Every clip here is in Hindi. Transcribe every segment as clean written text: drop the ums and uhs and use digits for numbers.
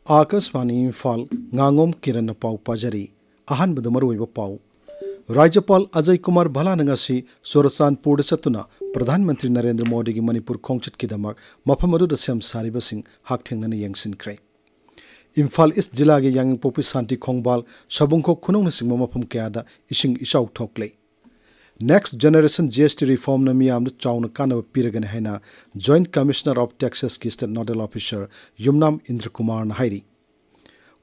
Akashvani Imphal Ngangom Kiran pau pajari ahanbada maruiba pau Rajapal Ajay Kumar Bhalana ngasi Sorasanpur satuna Pradhan Mantri Narendra Modi gi Manipur khongchat kidamak mafam adu da sem saribasing hakthengnani yengsinkre Imphal East Jilla gi Yanging Popi Santi Khongbal Sabungkho khunong nasingma mafam kayada ising isau thokle Next Generation GST Reform na miyamda chawna kanaba piragani haina Joint Commissioner of Taxes ki State Nodal Officer Yumnam Indra Kumar na hairi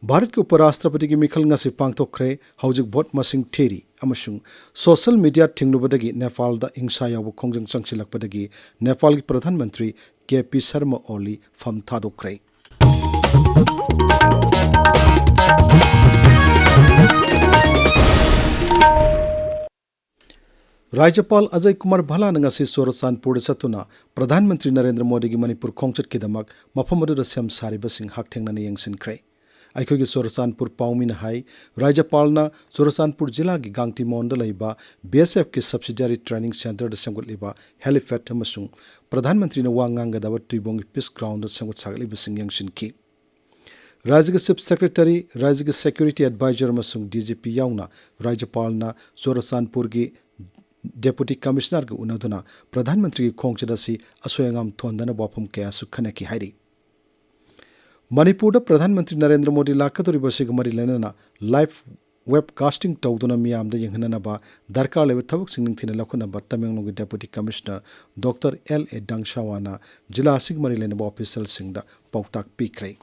Bharat के उपराष्ट्रपति की मिखल ngasi pangthokre haujik bot masing theri amasung social media thinglubadagi Nepal da ingsa yabu khongjang changchilakpadagi Nepal ki pradhan mantri KP Sharma Oli fam thadokre Rajapal Ajay Kumar Bhalana ngasi Sorasanpur satuna Pradhan Mantri Narendra Modi gi Manipur khongchat kidamak mafam adu da sem saribasing hakthengnani yengsinkre Aikogi Sorasanpur Paumina Hai, Rajapalna Sorasanpur Jilla gi Gangti Monda laiba BSF ki subsidiary training center da semgut liba helipad amasung Pradhan Mantri na wanganga da tuibong peace ground da semgut sagli bising yangshin ki Rajya Chief Secretary Rajya Security Advisor amasung DGP yauna Rajapalna Sorasanpur gi Deputy Commissioner gi unaduna Pradhan Mantri gi khongchada si asoyangam thondana bopam kaya su khanaki hairi Manipur Pradhan Mantri Narendra Modi lakaturi basiga mari lenana live webcasting tawduna miyamda yenghanana ba darkar lebe thabuk singning thina lakhuna ba Tamenglong gi Deputy Commissioner Dr. L.A. Dangshawana jila asig mari lenaba official singda pautak pikre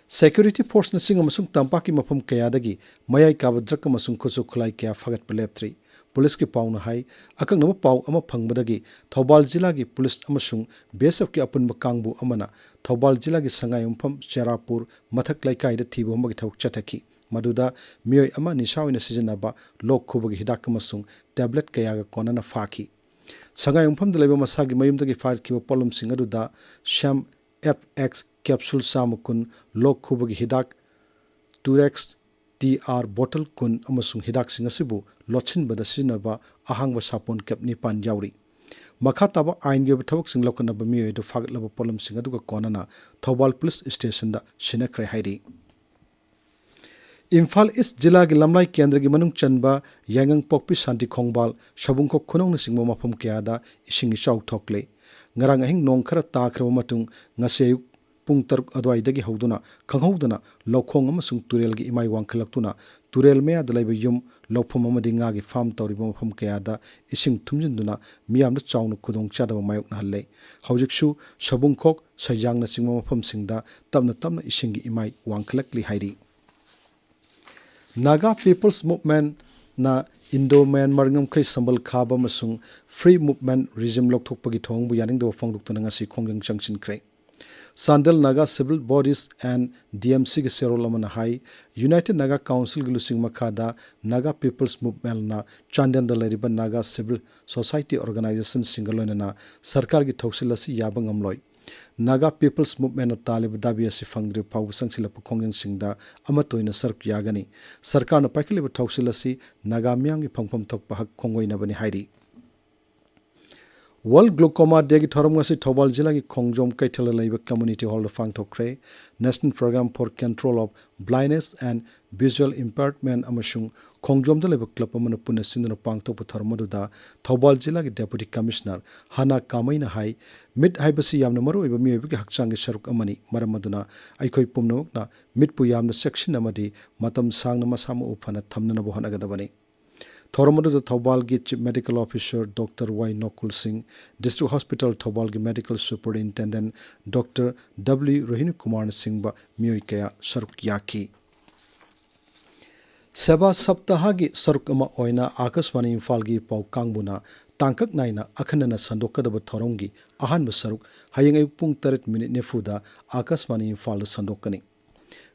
Security Force na singa masung tampaki mafam kayadagi mayai kabadrak masung khusu khulai kya fagat paleptri Police ki pauna hai akang nama pau ama phangbadagi Thoubal Jilla gi police amasung BSF ki apunba kangbu amana Thoubal Jilla gi Sangayumpham Cherapur mathak laikai da thibu magi thawk chathaki maduda miyoi ama nisawina sijanaba lok khubagi hidak amasung tablet kaya ga konana faki Sangayumpham da leba masagi mayumdagi fight ki polum singadu da Sham FX capsule samukun lok khubagi hidak Turex TR bottle kun amasung hidak singasibu lochin bada sinaba ahangba sapon kapni pan yauri makhataba ain ge thawak sing lokana ba mi do faglaba polum sing aduga konana Thoubal police station da sinakre hairi Imphal East Jilla gi lamlai kendra gi manung chanba yangang pokpi santi khongbal sabungkho khunong singma mafam kayada ising isau thokle ngarang ahing nong khara takhra matung ngase Pung Taruk Adwai dagi hauduna khanghaudana lokhong amasung turel gi imai wangkhalaktuna turel mea dalaiba yum lophom amadi nga gi farm tawriba mafam kayada ising thumjinduna miyamna chawna khudong chadaba mayok na halle haujiksu sabungkhok sayangna singma mafam singda tamna ising gi imai wangkhalakli hairi Naga People's Movement na Indo-Myanmar ngamkhai sambal khaba amasung free movement regime lokthokpagi thongbu yaningdo phangduktuna ngasi khongjang changchin kre Sandal Naga Civil Bodies and DMC ki Serolamana Hai United Naga Council ki lusing makhada Naga People's Movement na Chandan da lariba Naga Civil Society Organization singaloina na sarkar ki thoksilasi yabang amloi Naga People's Movement na talib dabi asi fangdri pau sangsilapu khongyang singda amatoina sark yagani sarkar na paikaliba thoksilasi Naga myang ki phangpham thokpa hak khongoina bani hairi World Glaucoma Day ki thorom ngasi Thoubal Jilla ki khongjom kaithala laiba community hall fang thokre National Program for Control of Blindness and Visual Impairment amasung khongjom da laiba club amana punna sinduna pangthokpa thormadu da Thoubal Jilla ki Deputy Commissioner Hana Kamaina hai mid haibasi yamna maru iba mi ki hakchang gi saruk amani maramaduna aikoi pumnamakna mid pu yamna section amadi matam sangna masama upana thamnana bo hanagadabani Thoramadu the Thoubal gi Chief Medical Officer Dr. Y. Nokul Singh, District Hospital Thoubal gi Medical Superintendent Dr. W. Rohini Kumar Singh ba miyoi kaya saruk yaki. Seba Saptaha gi saruk ama oina Akashvani Imphal gi pau kangbuna tangkak naina akhanana sandokadaba thorongi ahanba saruk hayang ayuk pung 3 minute nefuda Akashvani Imphal sandokani.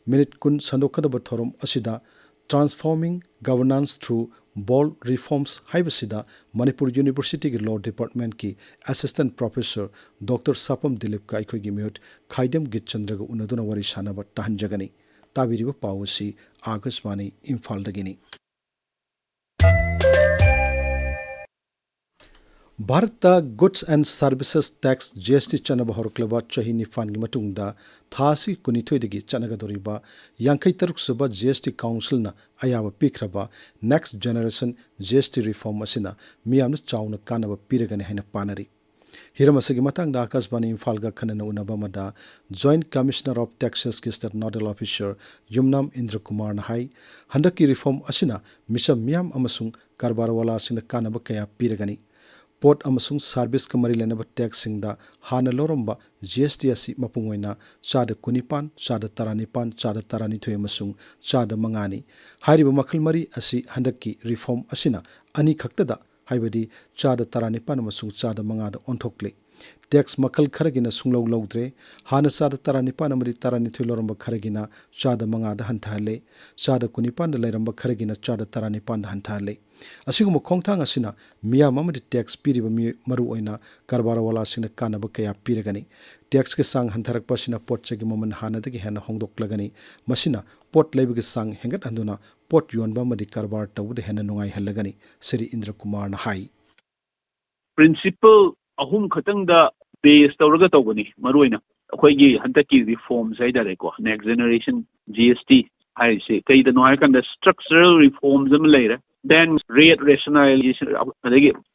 Minute kun sandokadaba thorom asida Transforming Governance Through Bold Reforms haibasida Manipur University ki Law Department ki Assistant Professor Dr. Sapam Dilip ka aikoi gi miyot Khaidam Gitchandra ga unaduna wari sanaba tahanjagani tabiriba pawasi Akashvani Imphal dagini Bharat goods and services tax GST चनब हरक्लबा चाही निफान की मतुंगदा थासी कुनिथोइदगी चनगदोरिबा यांखै तरुक सुबा जीएसटी काउंसिल ना अयाब पीखरबा नेक्स्ट जनरेशन जीएसटी रिफॉर्म असिना मियामना चाउना कानब पीरगने हैना पानरी हिरम असगी मतंगदा आकाशवाणी इम्फाल गा खनन उनबा मदा जॉइंट कमिश्नर ऑफ टैक्सेस की state nodal officer Yumnam Indra Kumar ना हाई हंडकी रिफॉर्म असिना मिसम मियाम अमसुंग कारबार वाला असिना कानब कया पीरगनी पोट अमसुंग सर्विस का मरी लेनब टैक्स सिंगदा हाना लोरंबा जीएसटी असी मपुंगोइना चाद कुनिपान चाद तरानिपान चाद तरानिथोय अमसुंग चाद मंगानी हारिब मखल मरी असी हंडकी रिफॉर्म असिना अनी खक्तदा हाइबदी चाद तरानिपान अमसुंग चाद मंगादा ओंथोक्ले टैक्स मखल खरगिना सुंगलौ लौद्रे हाना चाद तरानिपान अमरी तरानिथोय लोरंबा खरगिना चाद मंगादा हंथाले चाद कुनिपान लेरंबा खरगिना चाद तरानिपान हंथाले असिगुम खोंगथांग असिना मियाम अमरी टैक्स पीरिबा मरु ओइना कारबार वाला सिंगना कानब कया पीरगनी टैक्स के सांग हंथरक पसिना पोट चेगी ममन हानादगी हेना होंगदोक्लगनी मसिना पोट लेबगे सांग हेंगत हंदुना पोट योनबा मदि कारबार तौबदे हेना नुंगाई हल्लगनी श्री इंद्र कुमार ना हाई प्रिंसिपल अहुम खतंगदा बेस तौरगा तौबनी मरुइना अखोइगी हंतकी रिफॉर्म्स हाइदारेको नेक्स्ट जनरेशन जीएसटी हाइसे कईदनो हाइकंदा स्ट्रक्चरल रिफॉर्म्स अम लेरे then rate rationalization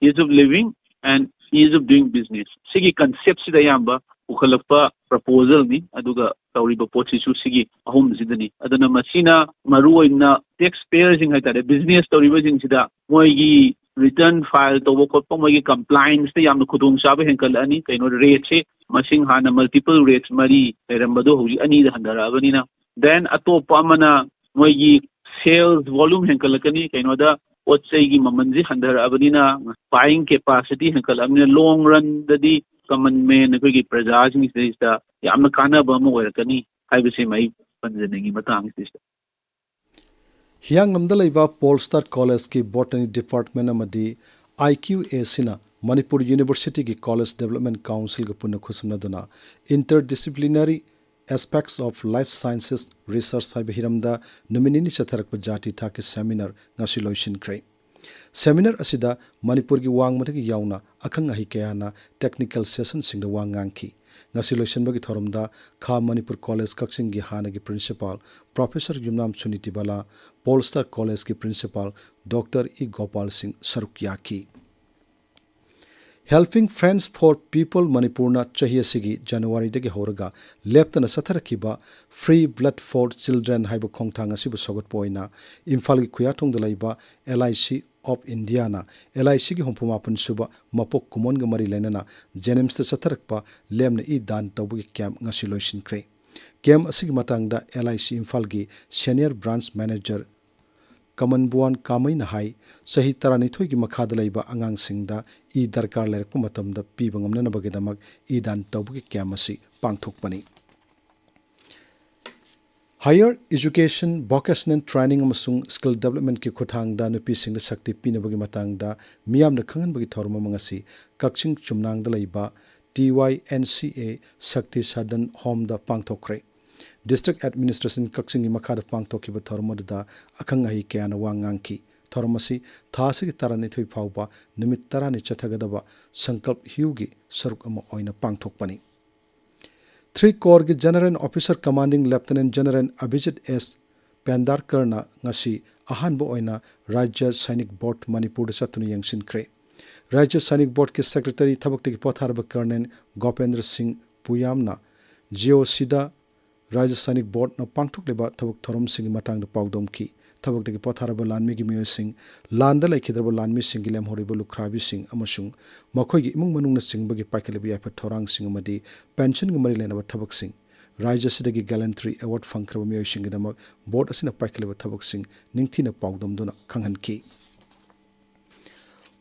ease of living and ease of doing business sigi concept sida yamba ukhalakpa proposal ni aduga tawriba potsi su sigi ahum sidani adana masina maruoina taxpayers sing haitare business tawriba sing sida moigi return file tawbo khotpa moigi compliance te yamna khudung sabe henkal ani kaino rate se masing hana multiple rates mari erambado hoji ani da handara abanina then atopa amana moigi sales volume henkalakani kainoda potsai mamanji handar abadina buying capacity henkalamna long run dadi common man ko praja sing is da yamna kana ba mo werakani haibase mai panjanagi matang is हियांग नमदलैबा पोलस्टार कॉलेज की बॉटनी डिपार्टमेंट अमदी IQA सिना मणिपुर यूनिवर्सिटी की कॉलेज डेवलपमेंट काउंसिल का पुनः खुसमनदुना interdisciplinary aspects of life sciences research हाइब हिरमदा नुमिनिनी चथरक जाति था के सेमिनार ngasi loisinkhre सेमिनार असिदा मणिपुर की वांगमदगी यावना अखंग अहि कयाना टेक्निकल सेशन सिंग द वांगांखी ngasi loisinbagi thorumda खा मणिपुर कॉलेज कक्सिंग की हाना की principal professor Yumnam Suniti Bala Polestar college की principal doctor E Gopal Singh सरुकियाकी हेल्पिंग फ्रेंड्स फॉर पीपल मणिपुरना चाहिए सिगी जनवरी दगे होरगा लेप्तना सथरखिबा फ्री ब्लड फॉर चिल्ड्रन हाइब खोंगथांग असिबु सगतपोइना इम्फाल की खुयाथोंग दलाइबा LIC ऑफ इंडिया ना LIC की होंपुमापन सुबा मपोक कुमोन ग मरी लेनना जेनेम्स त सथरकपा लेमना ई दान तौबगी कैंप ngasi लोइसिनख्रे कैंप असिगी मतंगदा LIC इम्फाल की सीनियर ब्रांच मैनेजर कमन बुआन कामई नहाई सही तरानिथोई की मखाद लैबा अंगांग सिंगदा ई दरकार लेरक मतमदा पीब ngamnanabagidamag ई दान तौबगी कैंप असि पांगथोकपनी हायर एजुकेशन वोकेशनल ट्रेनिंग अमसुंग स्किल डेवलपमेंट की खुथांगदा नुपीसिंग शक्ति पीनबगी मतंगदा मियामना खंगनबगी थोरम मंगसी कक्सिंग चुमनांगदा लैबा TYNCA शक्ति सदन होमदा पांगथोकरे डिस्ट्रिक्ट एडमिनिस्ट्रेशन कक्सिंग मखाद पांगथोकिबा थोरमदा अखंग अहि कयाना वांगांखी थोरमसी थासिगी तरानिथोई फाउबा निमित तरानि चथगदबा संकल्प हिउगी सरुक अमा ओइना पांगथोकपनी 3 कोर की general officer commanding lieutenant general Abhijit S पेंदारकरना ngasi अहानबो ओइना राज्य सैनिक बोर्ड मणिपुर चतुन यंगसिनख्रे राज्य सैनिक बोर्ड के सेक्रेटरी थबक्तगी पोथारब कर्नल गोपेंद्र सिंह पुयामना GOC राज्य सैनिक बोर्ड न पांगथोकलेबा थबक थोरम सिंह मतंग पाउदोमखी थबक्तगी पोथारब लानमी की मियो सिंह लांदा लैखिद्रब लानमी सिंह गिलेम होरिबो लुखराबी सिंह अमसुंग मखोई की इमुंग मनुंग सिंहबगी पाइखलेबी याफा थोरांग सिंह मदी पेंशन गमरी लेनब थबक सिंह राज्य सिदगी गैलेंट्री अवार्ड फंखरब मियो सिंगदमक बोर्ड असिना पाइखलेब थबक सिंह निंगथिना पाउदोमदुना खंगहनखी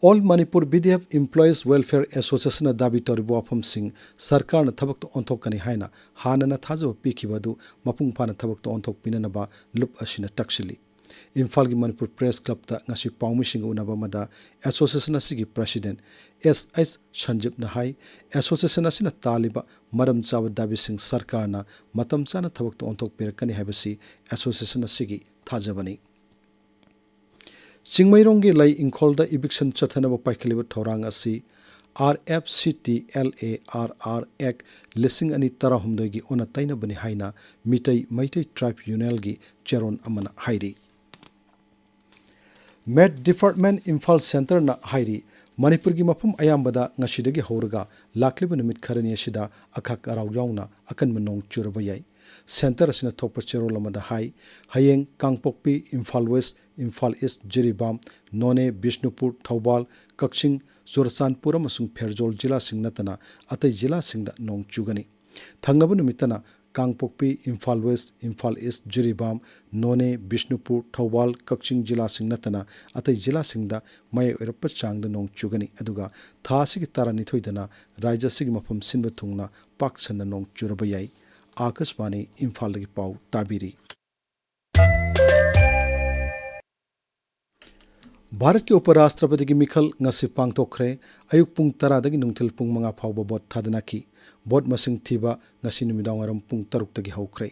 all Manipur BDF employees welfare association दाबी तौरिबो वाफम सिंह सरकार न थबक ओंथोकनी हाइना हानना थाजब पीखिबदु मपुंग फाना थबक ओंथोक पिननबा लुप असिना टक्सिली इम्फाल की मणिपुर प्रेस क्लब ता ngasi पाउमिसिंग उनबा मदा एसोसिएशन असिगी प्रेसिडेंट SS संजीव नहाई एसोसिएशन असिना तालिबा मरम चाव दाबी सिंह सरकार न मतम चाना थबक ओंथोक पिरकनी हाइबसी एसोसिएशन असिगी थाजबनी चिंगमैरोंगी लाई इंखोलदा इविक्शन चथनब पाइखलिब थौरांग असि RFCTLARR Act लिसिंग अनि तरहुमदोगी ओना तैनबनि हाइना मिटै मैटै ट्राइब यूनियनगी चेरोन अमना हाइरी मेट डिपार्टमेंट इम्फाल सेंटर ना हाइरी मणिपुर की मफम अयाम्बदा ngasiदगी हौरगा लाखलिब नुमित खरनी असिदा अखाक अराव याउना अकन मनोंग चुरबा याई सेंटर असिना थोप चेरोल अमदा हाई हयेंग कांगपोकपी इम्फाल वेस्ट इम्फाल ईस्ट जिरीबाम नोने बिष्णुपुर थौबाल कक्सिंग चुरचानपुर अमसुंग फेरजोल जिला सिंग नतना अतै जिला सिंगदा नोंग चुगनी थंगनब नुमितना कांगपोकपी इम्फाल वेस्ट इम्फाल ईस्ट जिरीबाम नोने बिष्णुपुर थौबाल कक्सिंग जिला सिंग नतना अतै जिला सिंगदा मय ओरप चांगदा नोंग चुगनी अदुगा थासिगी तारानिथोइदना राज्यसिगी मफम सिनबा थुंगना पाकसना नोंग चुरबा याई आकाशवाणी इम्फाल की पाउ ताबिरी भारत के उपराष्ट्रपति की मिखल ngasi पांगथोखरे अयुक पुंग 10 दगी नुंगथिल पुंग 5 फावबा बोट थादनाखी बोट मसिंग थीबा ngasi नुमिदांगरम पुंग 3 दगी हौखरे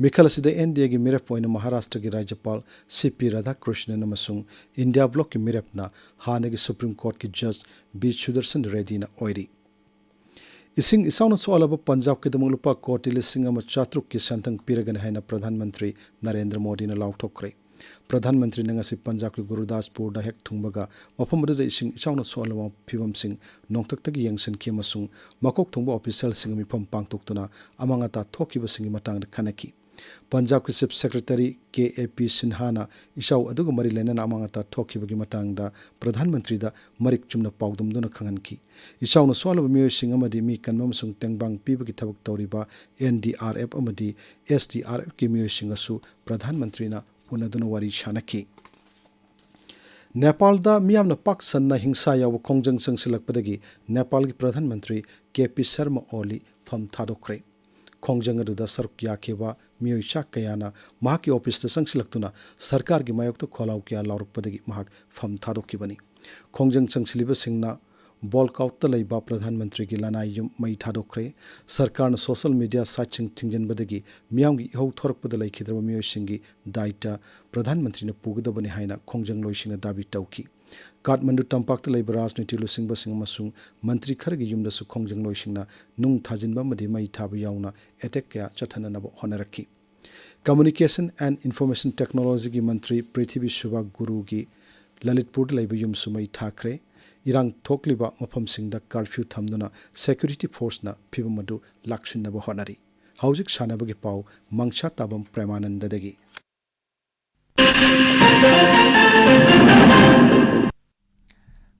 मिखल असिदा एनडीए की मिरप ओइना महाराष्ट्र की राज्यपाल सीपी राधाकृष्णन अमसुंग इंडिया ब्लॉक की मिरपना हानेगी सुप्रीम कोर्ट की जज बी सुदर्शन रेड्डी ना ओइरी इसिंग इसाउना सोअलब पंजाब के दमुग लुपा कोटी लिसिंग अमा 400 की संतंग पिरगन हैना प्रधानमंत्री नरेंद्र मोदी ने लाउथोखरे प्रधानमंत्री ने ngasi पंजाब के गुरुदासपुर दा हेक थुंबगा मफम अदुदा इसिंग इसाउना सोअलब फिबम सिंग नोंथक्तगी यंगसन के मसुंग मकोक थुंबा ऑफिशियल सिंग मिफम पांगतोक्तुना अमांगता थोकिबा सिंग मतंग खनकी पंजाब के चीफ सेक्रेटरी KAP सिन्हाना इसाउ अदुग मरी लेना अमांगता थोकिबगी मतंगदा प्रधानमंत्री दा मरिक चुमना पाउदुमदुना खंगनकी इसाउना सोअलब मियो सिंग अमदी मी कन्मम सुंग तेंगबांग पीबगी थबक तौरिबा NDRF अमदी SDRF की मियो सिंगसु प्रधानमंत्री ना उनदुना वारी शानकी नेपाल दा मियामना पाक सन्ना हिंसा याव खोंजंग संगसिलकपदगी नेपाल की प्रधानमंत्री KP शर्मा ओली फम थादोखरे खोंजंग अदुदा सरुक याखेबा मियोय चाक कयाना महाकी ऑफिस दा संगसिलक्तुना सरकार की मायोक्तो खोलाव किया लाउरकपदगी महाक फम थादोखिबनी खोंजंग संगसिलिबा सिंगना बॉलकाउट लैबा प्रधानमंत्री की लानाई युम मई थादोखरे सरकार ने सोशल मीडिया साइटसिंग थिंजनबदगी मियामगी इहौ थोरकपद लैखिद्रबा मियोयसिंगी दायित्व प्रधानमंत्री ने पुगदबनी हाइना खोंजंग लोइसिंग दाबी तौकी काठमांडू तंपाक्ता लैबा राजनीति लुसिंगबसिंग अमसुंग मंत्री खरगी युमदसु खोंजंग लोइसिंगना नुंग थाजिनबा मदि मई थाबा याउना एटेक कया चथननब होनरकी कम्युनिकेशन एंड इंफॉर्मेशन टेक्नोलॉजी की मंत्री पृथ्वी सुबा गुरु की ललितपुर लैबा युमसु मई थाखरे इरांग थोकलिबा मफमसिंगदा कर्फ्यू थमदुना सिक्योरिटी फोर्सना फिबम अदु लाक्सिनबा होनरी हौजिक सानबगी पाउ मंगसाताबम प्रेमानंददगी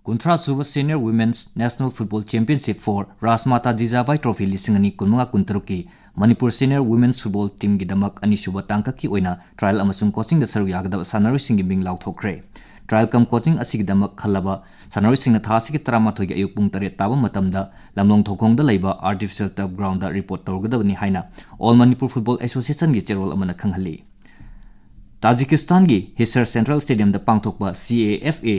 कुंथ्रा सुबह senior women's national football championship for Rajmata Jijabai trophy लिसिंग अनि कुनमंगा कुंतरुक की Manipur senior women's football team की दमक अनिसुबा तांकक की ओइना ट्रायल अमसुंग कोचिंग द सरू यागदब सानरोइसिंग मिंग लाउथोखरे ट्रायल कम कोचिंग असिग दमक खलबा सानरोइसिंग थासिग 13 अयुक पुंग 8 ताबा मतमदा लमलोंग थोखोंग द लैबा आर्टिफिशियल टर्फ ग्राउंड दा रिपोर्ट तौरगदबनी हाइना ऑल मणिपुर फुटबॉल एसोसिएशन की चेरोल अमना खंगहली ताजिकिस्तान की हिसर सेंट्रल स्टेडियम दा पांगथोकबा CAFA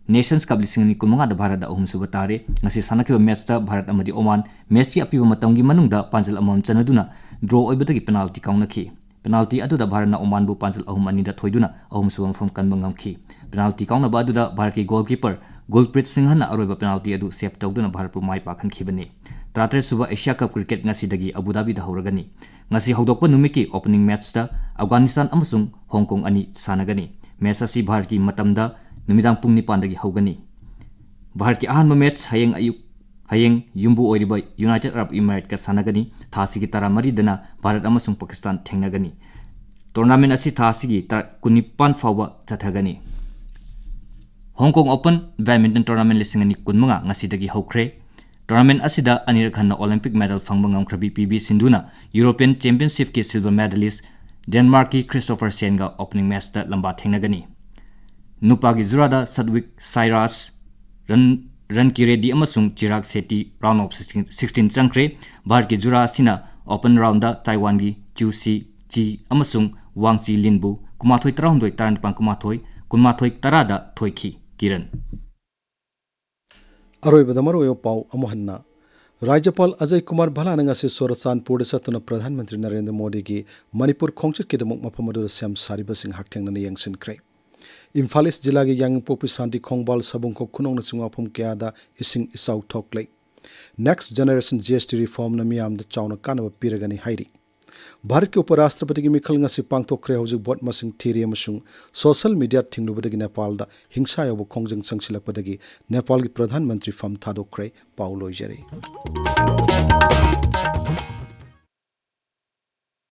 नेशंस कप लिसिंग नि कुमंगा द भारत अहुम सुबह तारे ngasi sanakhiba मैच ता भारत अमदी ओमान मैच की अपीबा मतंगी मनुंगदा पांजल अमम चनदुना ड्रॉ ओइबदगी पेनाल्टी काउनखी पेनाल्टी अदुदा भारत ना ओमान बु पांजल अहुम अनिदा थोइदुना अहुम सुबह मफम कनबा ngamखी पेनाल्टी काउनबा अदुदा भारत की गोलकीपर गुलप्रीत सिंह ना अरोइबा पेनाल्टी अदु सेव तौदुना भारत पु माइ पाखनखिबनी 33 सुबह एशिया कप क्रिकेट ngasi दगी अबुधाबी दा हौरगनी ngasi हौदोकपा नुमिकी ओपनिंग मैच ता अफगानिस्तान अमसुंग हांगकांग अनि सानगनी मैच असि भारत की मतमदा नुमिदांग पुंग 9 दगी हौगनी भारत की अहानबा मैच हयेंग युम्बु ओइरिबा यूनाइटेड अरब इमिरेट का सानगनी थासी की 13 दना भारत अमसुंग पाकिस्तान थेंगनगनी टूर्नामेंट असि थासी की 19 फावबा चथगनी हांगकांग ओपन बैडमिंटन टूर्नामेंट लिसिंग अनि कुनमंगा ngasi दगी हौखरे टूर्नामेंट असिदा अनिरखन्ना ओलंपिक मेडल फंगबा ngamkhrabi PB सिंधुना यूरोपियन चैंपियनशिप के सिल्वर मेडलिस्ट डेनमार्क की क्रिस्टोफर सेनगा ओपनिंग मैच ता लंबा थेंगनगनी नुपा की जुरादा सदविक साइरास रन की रेड्डी अमसुंग चिराग सेट्टी राउंड ऑफ 16 चंख्रे भारत की जुरा सिना ओपन राउंड दा ताइवान की च्यूसी ची अमसुंग वांगची लिनबु कुमाथोय 13 तारनपां कुमाथोय कुमाथोय 10 दा थोइखी किरण अरोइबदा मरोयो पाउ अमोहन्ना राज्यपाल अजय कुमार भलानंग से सोरचानपुर सतुना प्रधानमंत्री नरेंद्र मोदी की मणिपुर खोंचत के दमुक मफम अदुदा सेम सारिबसिंग हाक्थेंगना यंगसिनख्रे Imphal East जिला की यांगपोपी शांति खोंगबाल सबुंको खुनोंग नसिंग अफम क्यादा इसिंग इसाउ थोकले नेक्स्ट जनरेशन GST रिफॉर्म न मियाम द चाउना कानब पिरगनी हाइरी भारत के उपराष्ट्रपति की मिखल ngasi पांगथोखरे हौजिक बोट मसिंग थीरी अमसुंग सोशल मीडिया थिंगलुबदगी नेपाल दा हिंसा याबो खोंजंग संगसिलकपदगी नेपाल की प्रधानमंत्री फम थादोखरे पाउ लोइजरे